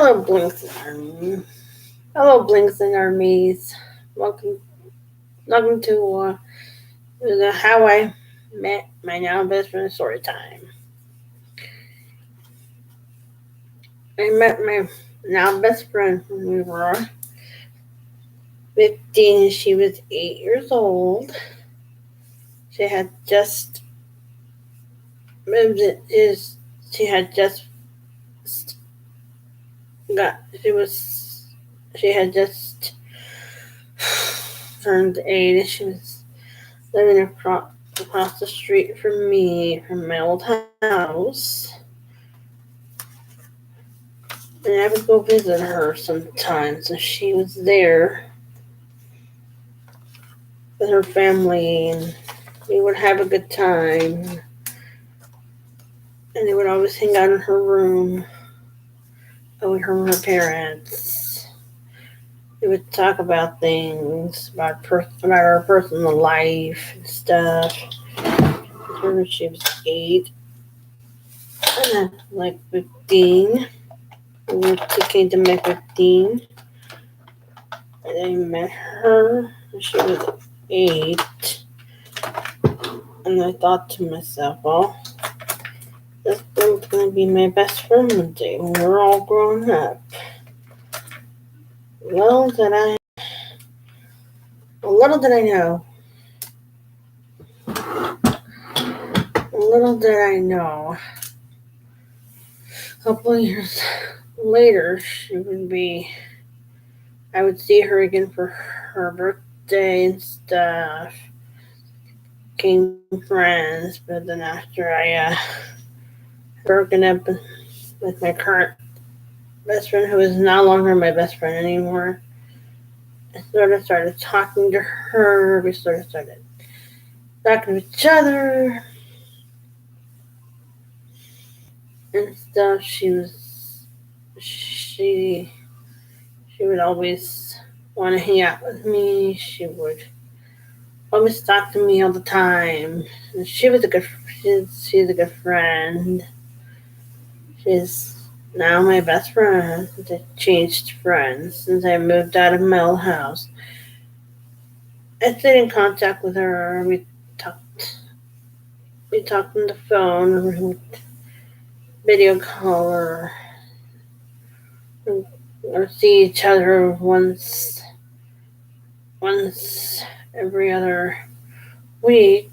Hello, Blinks and Army. Hello, Blinks and Armies. Welcome to the How I Met My Now Best Friend story time. I met my now best friend when we were 15 and she was 8 years old. She had just moved it is she had just got she had just turned 8 and she was living across the street from me from my old house. And I would go visit her sometimes, and she was there with her family, and we would have a good time. And they would always hang out in her room away from her parents. We would talk about things, about our personal life and stuff. When she was 8, and I like 15. She came to me 15. And I met her when she was 8. And I thought to myself, well, this girl's going to be my best friend one day when we're all grown up. Little did I know. A couple of years later, I would see her again for her birthday and stuff. Became friends, but then after I broken up with my current best friend, who is no longer my best friend anymore, I started talking to her. We started talking to each other and stuff. She would always want to hang out with me. She would always talk to me all the time. And she's a good friend. She's now my best friend. I changed friends since I moved out of my old house. I stayed in contact with her. We talked on the phone, or we would video call or see each other once every other week.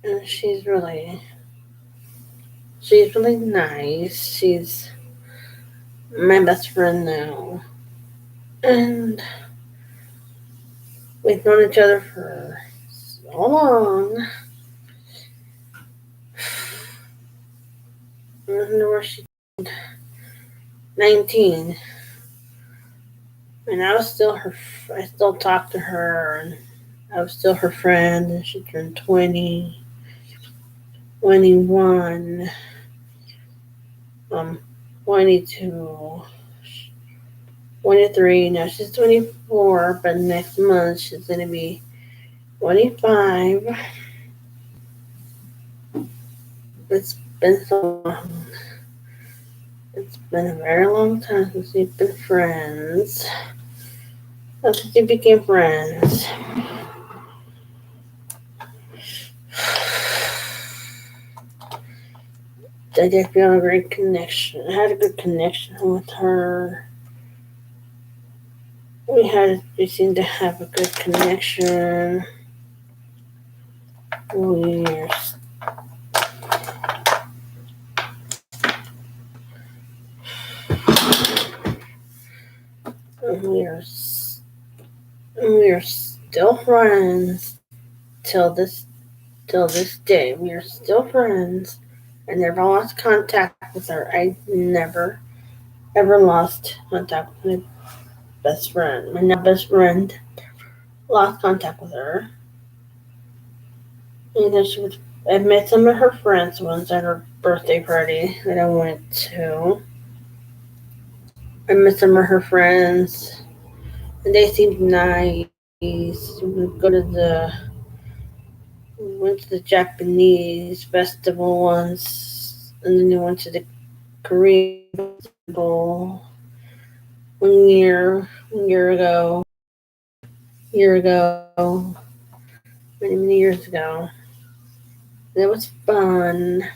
And she's really nice. She's my best friend now. And we've known each other for so long. I remember she turned 19. And I still talked to her, and I was still her friend, and she turned 20, 21, 22, 23. Now she's 24, but next month she's going to be 25. It's been so long. It's been a very long time since we've been friends. Since we became friends. I did feel a great connection. I had a good connection with her. We seemed to have a good connection. We are still friends till this day. We are still friends. I never lost contact with her. I never ever lost contact with my best friend. My now best friend lost contact with her. And I met some of her friends once at her birthday party that I went to. I met some of her friends, and they seemed nice. We went to the Japanese festival once, and then we went to Korean people 1 year ago, many years ago. And it was fun.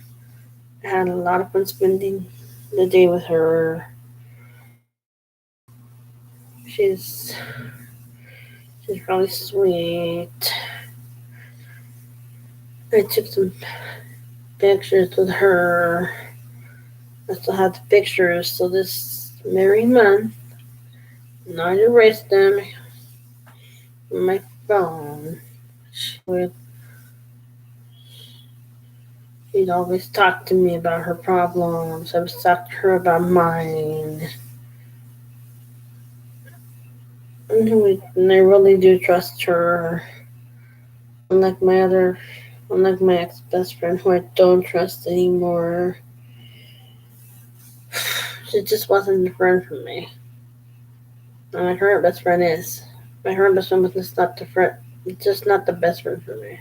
I had a lot of fun spending the day with her. She's really sweet. I took some pictures with her. I still have the pictures, so this very month, and I erased them from my phone. She'd always talk to me about her problems. I was talking to her about mine. And I really do trust her. Unlike my ex-best friend who I don't trust anymore. She just wasn't a friend for me. And my current best friend is. My current best friend was just not the best friend for me.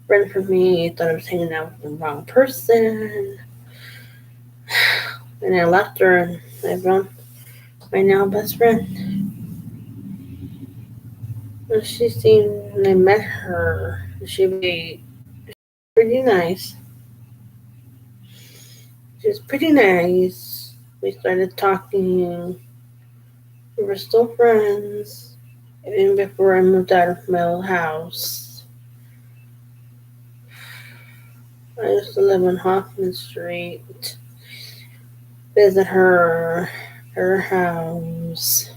Friend for me, thought I was hanging out with the wrong person. And I left her and I found my now best friend. When I met her, she was pretty nice. She was pretty nice. We started talking. We were still friends. Even before I moved out of my old house. I used to live on Hoffman Street. Visit her house.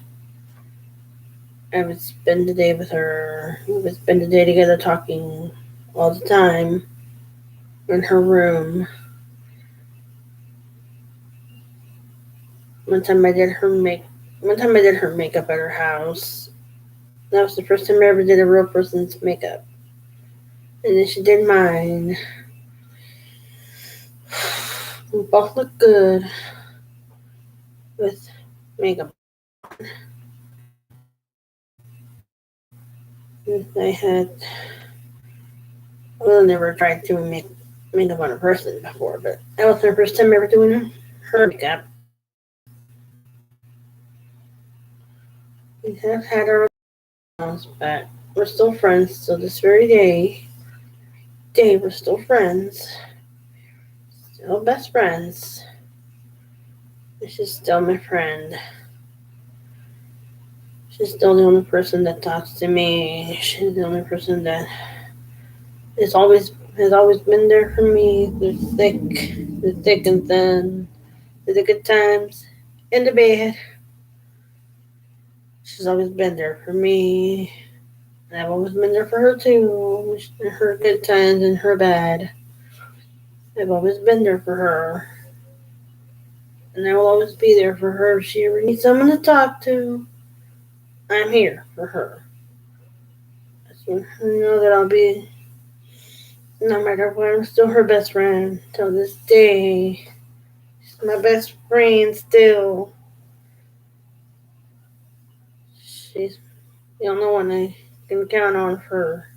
I would spend the day with her. We would spend the day together talking all the time in her room. One time I did her makeup at her house. That was the first time I ever did a real person's makeup. And then she did mine. We both looked good with makeup. I never tried doing makeup on a person before, but that was my first time ever doing her makeup. We have had our own, but we're still friends. So this very day we're still friends, still best friends. She's still my friend. She's still the only person that talks to me. She's the only person that has always been there for me through thick and thin, through the good times and the bad. She's always been there for me. And I've always been there for her too. In her good times and her bad. I've always been there for her. And I will always be there for her if she ever needs someone to talk to. I'm here for her. So I know that I'll be, no matter what, I'm still her best friend till this day. She's my best friend still. She's the only one I can count on for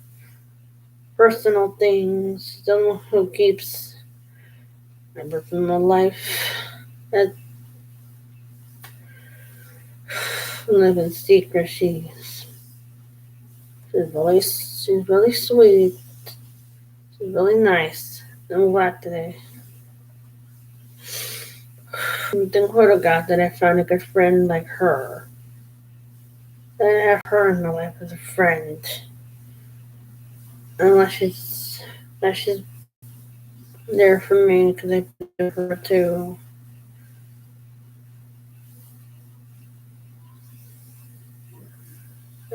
personal things. The one who keeps my personal life that live in secret. She's really sweet. She's really nice. I'm glad today. Thank to God that I found a good friend like her. That I have her in my life as a friend. Unless she's there for me because I do for her too.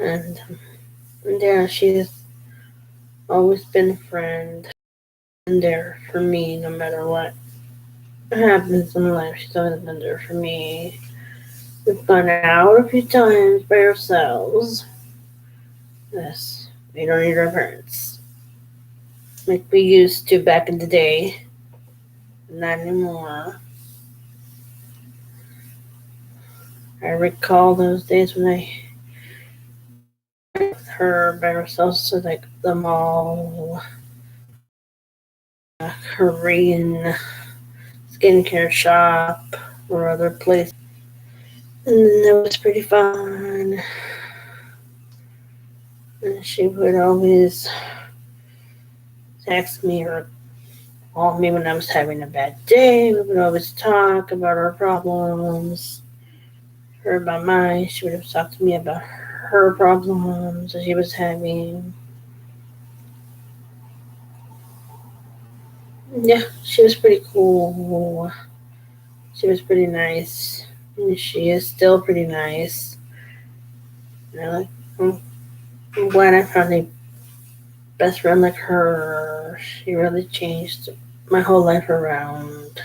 And yeah, she's always been a friend and there for me no matter what happens in life. She's always been there for me. We've gone out a few times by ourselves. Yes, we don't need our parents. Like we used to back in the day. Not anymore. I recall those days when I went with her by ourselves to like the mall, Korean skincare shop or other place. And then that was pretty fun. And she would always text me or call me when I was having a bad day. We would always talk about our problems, her about mine. She would have talked to me about her problems that she was having. Yeah, she was pretty cool. She was pretty nice. And she is still pretty nice. And I'm glad I found a best friend like her. She really changed my whole life around.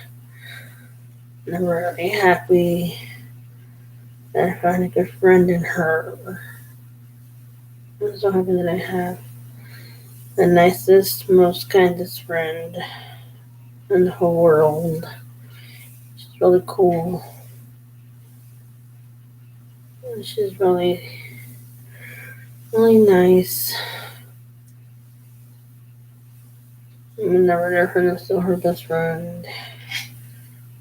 And I'm really happy that I found a good friend in her. I'm so happy that I have the nicest, most kindest friend in the whole world. She's really cool. She's really, really nice. I'm never there for her, still her best friend.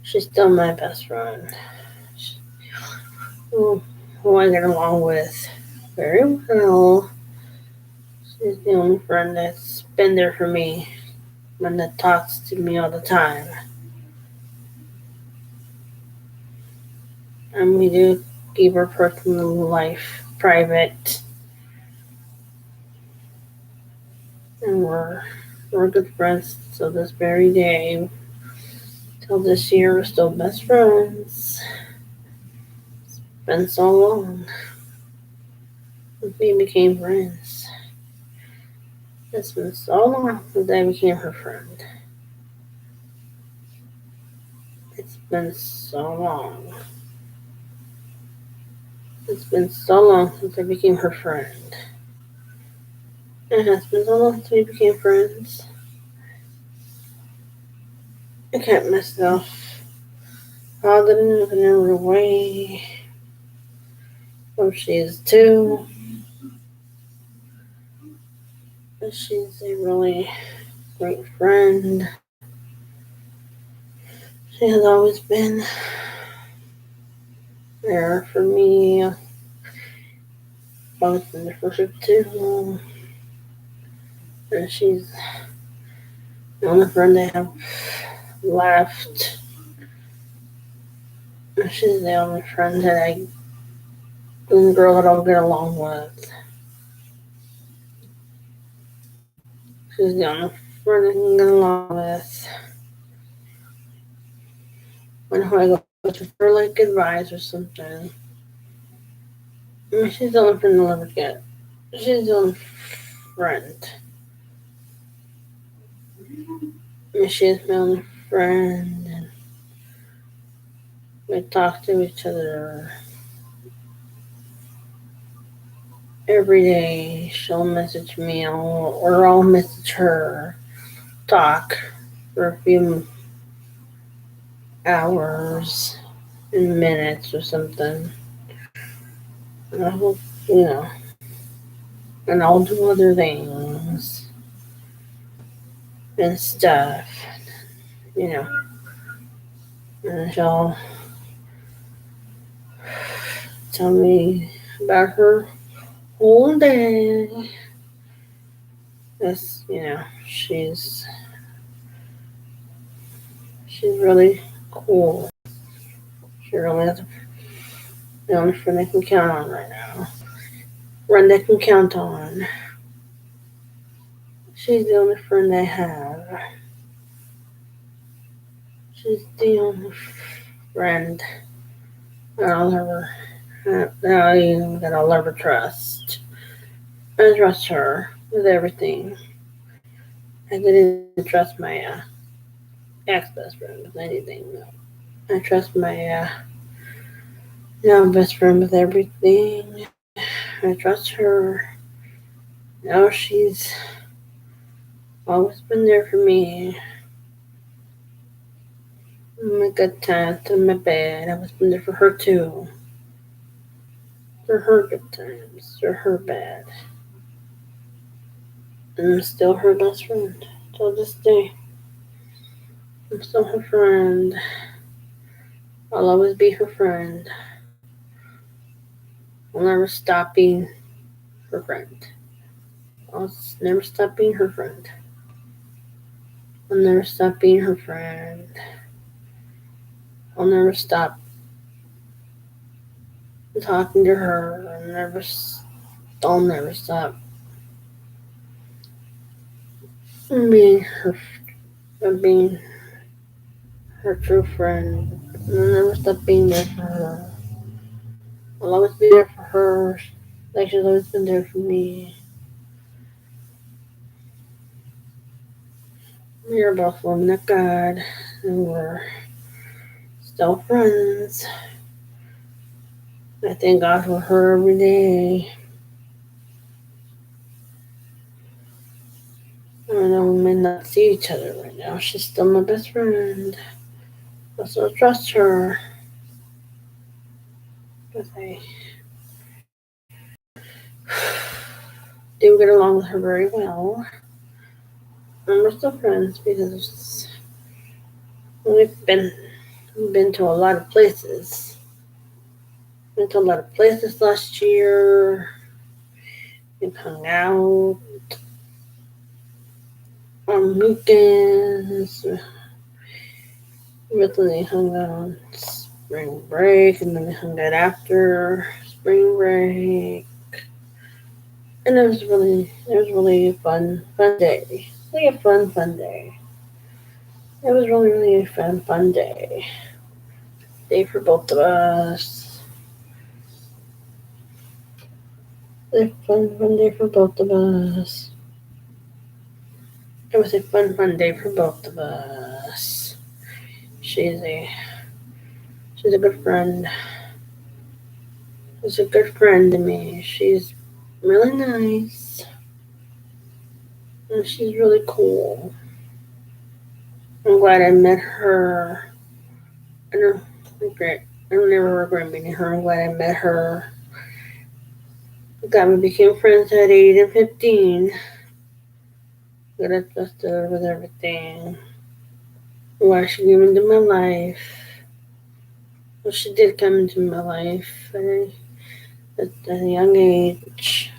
She's still my best friend. Who I get along with very well. She's the only friend that's been there for me, one that talks to me all the time. And we do keep our personal life private. And we're good friends till this very day. Till this year, we're still best friends. It's been so long since we became friends. It's been so long since I became her friend. It's been so long. It's been so long since I became her friend. It has been so long since we became friends. I kept myself positive in every way. Hope she is too. She's a really great friend. She has always been there for me. Always been there for her too. And she's the only friend I have left. She's the only friend that the girl that I'll get along with. She's the only friend I can get along with. Whenever I go to her like advice or something. She's the only friend I'll ever get. She's the only friend. She's my only friend. And we talk to each other every day. She'll message me or I'll message her. Talk for a few hours and minutes or something. And I hope, and I'll do other things and stuff, and she'll tell me about her whole day. This, she's really cool. She really is the only friend I can count on right now. Friend I can count on. She's the only friend I have. She's the only friend that I'll ever trust. I trust her with everything. I didn't trust my ex-best friend with anything. No. I trust my best friend with everything. I trust her. Now she's always been there for me. In my good times, in my bad. I've always been there for her too. For her good times, for her bad. And I'm still her best friend till this day. I'm still her friend. I'll always be her friend. I'll never stop being her friend. I'll never stop being her friend. I'll never stop being her friend. I'll never stop talking to her. I'll never stop being being her true friend. I'll never stop being there for her. I'll always be there for her, like she's always been there for me. We are both women of God, and we're still friends. I thank God for her every day. Even though we may not see each other right now, she's still my best friend. I still trust her. But I do get along with her very well. And we're still friends because we've been to a lot of places. Went to a lot of places last year. We've hung out on weekends. We recently hung out on spring break, and then we hung out after spring break. And it was really a fun day. Really a fun day. It was really a fun day. Day for both of us. A fun day for both of us. It was a fun day for both of us. She's a good friend. She's a good friend to me. She's really nice. And she's really cool. I'm glad I met her. I don't never regret meeting her. I'm glad I met her. Glad we became friends at 8 and 15. Got adjusted with everything. Why she came into my life. Well, she did come into my life at a young age.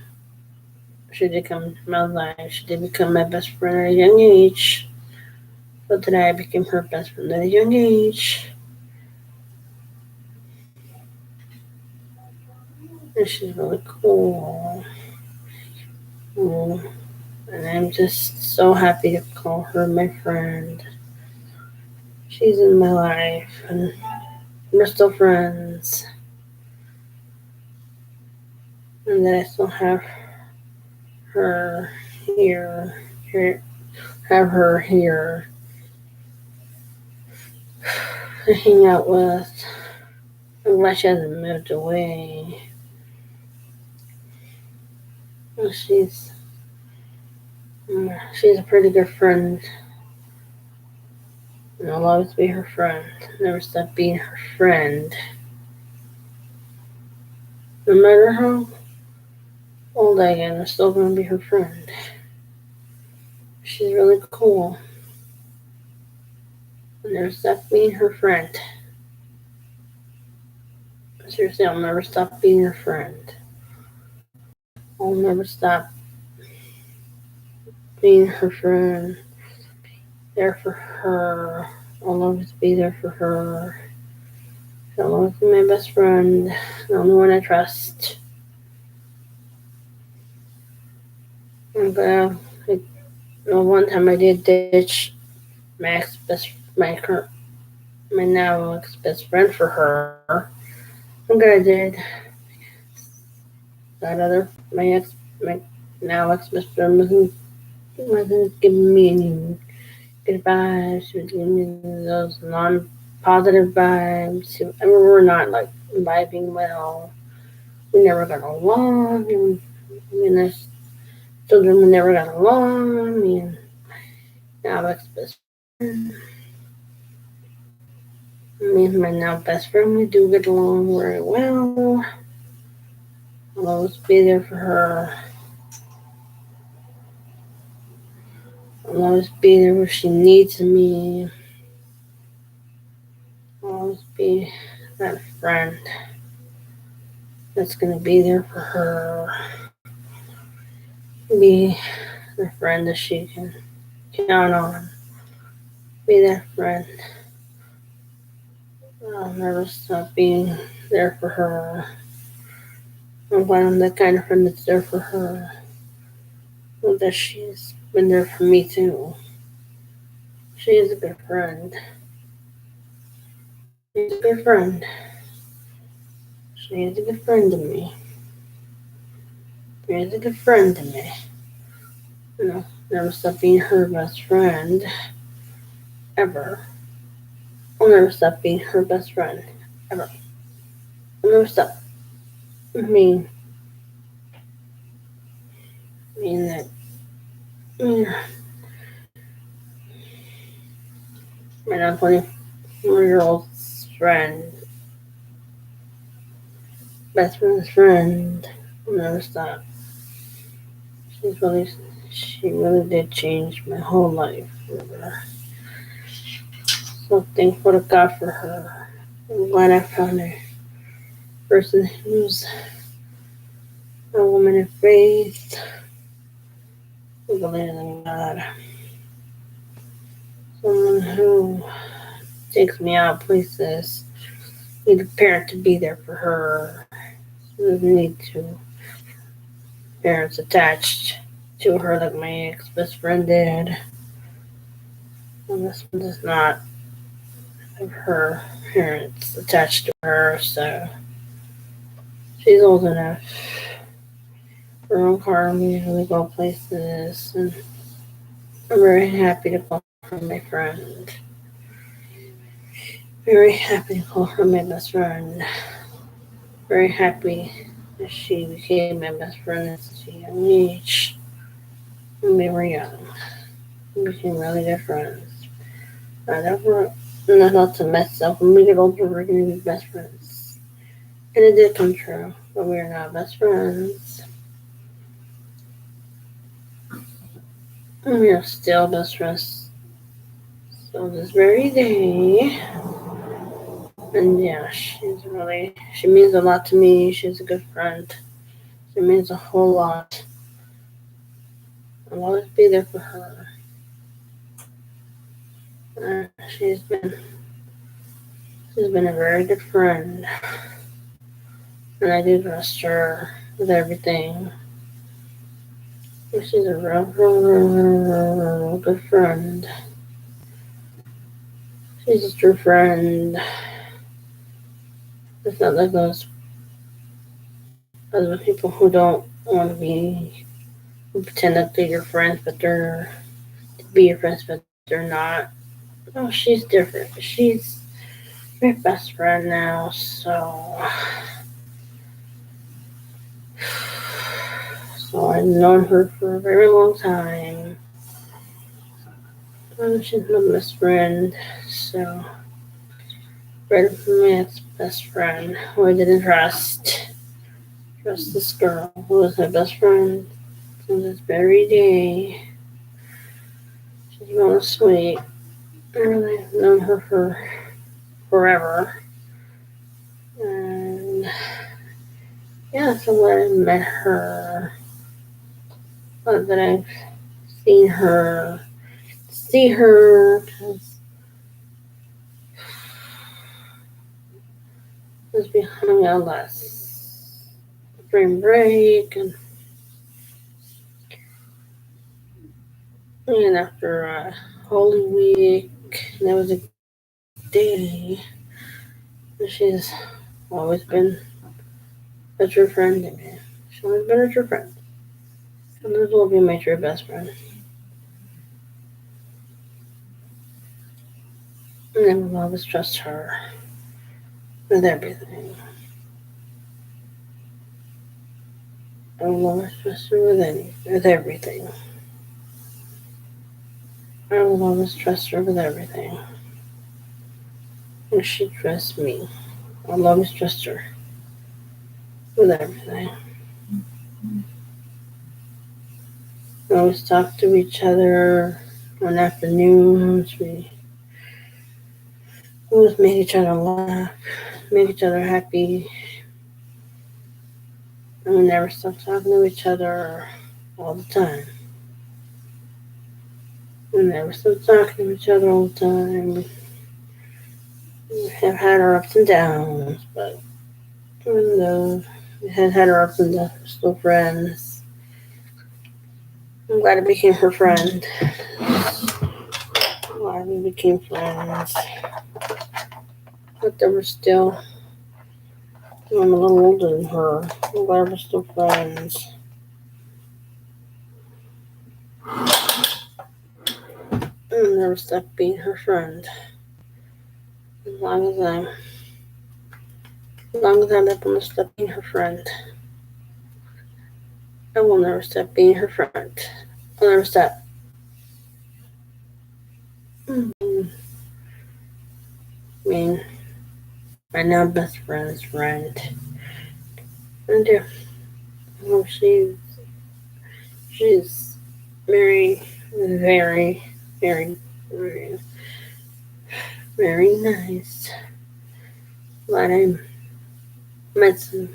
She did come into my life. She did become my best friend at a young age. But today I became her best friend at a young age. And she's really cool. And I'm just so happy to call her my friend. She's in my life, and we're still friends. And that I still have her here to hang out with. I'm glad she hasn't moved away. She's a pretty good friend. And I'll always be her friend. Never stop being her friend. No matter how old I get, I'm still going to be her friend. She's really cool. I'll never stop being her friend. Seriously, I'll never stop being her friend. I'll never stop being her friend. There for her. I'll always be there for her. She'll always be my best friend. The only one I trust. And one time I did ditch my now ex-best friend for her. I'm glad I did. My now ex-best friend wasn't giving me any good vibes. She was giving me those non-positive vibes. I mean, we're not like vibing well. We never got along. We never got along. Me and now ex-best friend. Me and my now best friend, we do get along very well. I'll always be there for her. I'll always be there where she needs me. always be that friend that's going to be there for her. Be the friend that she can count on. Be that friend. I'll never stop being there for her. I'm glad I'm the kind of friend that's there for her. And that she's been there for me too. She is a good friend. She's a good friend. She is a good friend to me. She is a good friend to me. Never stop being her best friend. Ever. I'll never stop being her best friend. Ever. I'll never stop. I mean that. My now 24-year-old friend. Best friend's friend. I'll never stop. She really did change my whole life. So thankful to God for her. I'm glad I found a person who's a woman of faith, who believes in God. Someone who takes me out places. Need a parent to be there for her. Doesn't need to parents attached to her like my ex-best friend did. And this one does not have her parents attached to her, so she's old enough. Her own car, we usually go places, and I'm very happy to call her my friend. Very happy to call her my best friend. Very happy that she became my best friend at such a young age. When we were young, we became really good friends. And I thought to myself, when we get older, we're going to be best friends. And it did come true, but we are not best friends. And we are still best friends. So this very day. And yeah, she means a lot to me. She's a good friend. She means a whole lot. I'll always be there for her. She's been a very good friend. And I do trust her with everything. She's a real good friend. She's a true friend. It's not like those other people who don't want to who pretend that they're your friends, but they're to be your friends, but they're not. No, she's different. She's my best friend now, so I've known her for a very long time. She's my best friend, so right from my ex-best friend, who I didn't trust this girl who was my best friend to this very day. She's really sweet. I really have known her for forever. And yeah, so when I met her, that I've seen her, see her, because it's becoming a less spring break, and after Holy Week, that was a day. She's always been a true friend to me. She's always been a true friend. And this will be my true best friend. And I will always trust her with everything. I will always trust her with everything. I will always trust her with everything. And she trusts me. I'll always trust her with everything. We always talk to each other on afternoons. We Always make each other laugh, make each other happy, and we never stop talking to each other all the time. We never stop talking to each other all the time. We have had our ups and downs, but even though we had our ups and downs, we're still friends. I'm glad I became her friend. I'm glad we became friends. But they were still, I'm a little older than her. I'm glad we're still friends. I'll never stop being her friend. As long as I never stop being her friend. I will never stop being her friend. I'll never stop. I mean, right now, best friend's friend. And yeah, well, she's very, very, very, very, very nice. But I met a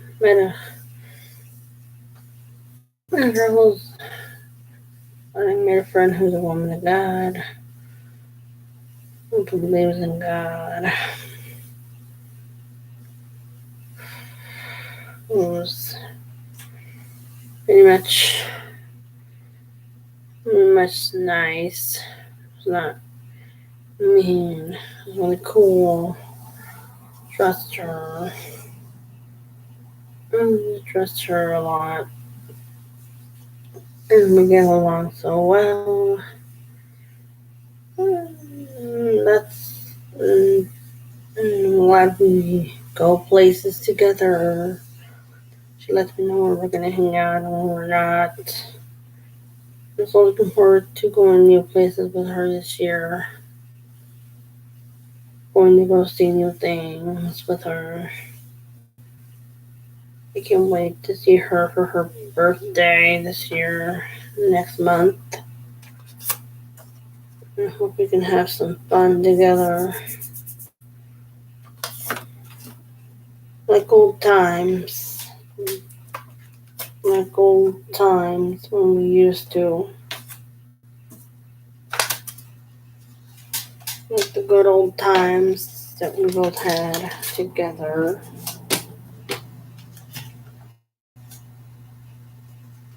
girl I met a friend who's a woman of God, who believes in God, who's pretty much nice. It's not mean. It's really cool. Trust her. I trust her a lot. And we get along so well. That's why we go places together. She lets me know when we're gonna hang out and when we're not. I'm so looking forward to going new places with her this year. Going to go see new things with her. I can't wait to see her for her birthday this year, next month. I hope we can have some fun together. Like old times. Like old times when we used to. Like the good old times that we both had together.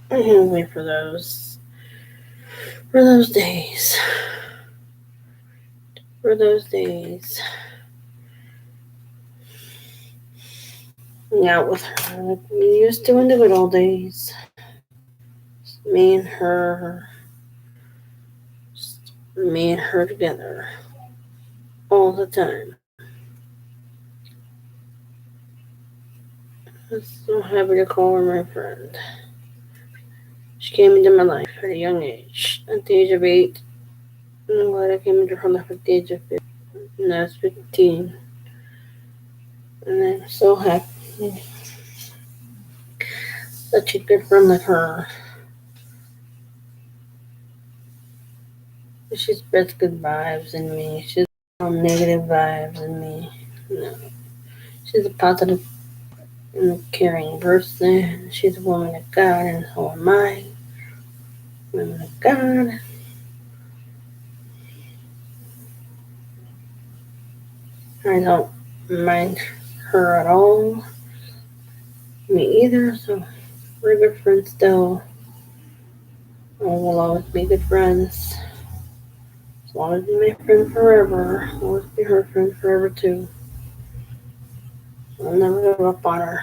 I can't wait for those days. For those days. Hang out with her like we used to in the good old days. Just me and her together all the time. I'm so happy to call her my friend. She came into my life at a young age, at the age of 8. And I'm glad I came into her life at the age of 15. And I was 15. And I'm so happy. Such a good friend like her. She spreads good vibes in me. She's all negative vibes in me. No. She's a positive and caring person. She's a woman of God, and so am I. Woman of God. I don't mind her at all. Me either, so we're good friends still. We'll always be good friends. As long as you're my friend forever, I'll always be her friend forever too. I'll never give up on her.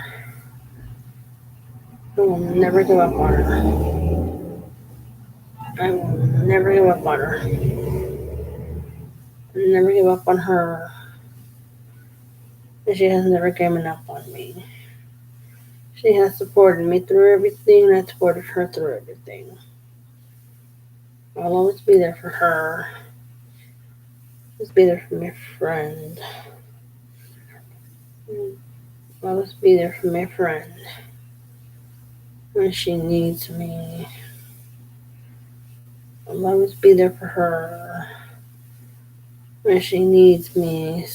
I will never give up on her. I will never give up on her. I'll never give up on her. And she has never given up on me. She has supported me through everything, and I supported her through everything. I'll always be there for her. Always be there for my friend. I'll always be there for my friend when she needs me. I'll always be there for her when she needs me.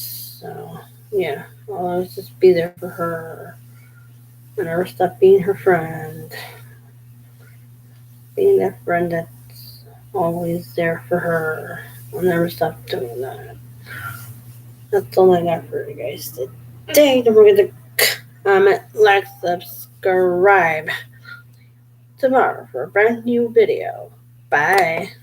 So, yeah, I'll always just be there for her. I'll never stop being her friend. Being that friend that's always there for her. I'll never stop doing that. That's all I got for you guys today. Don't forget to comment, like, subscribe tomorrow for a brand new video. Bye.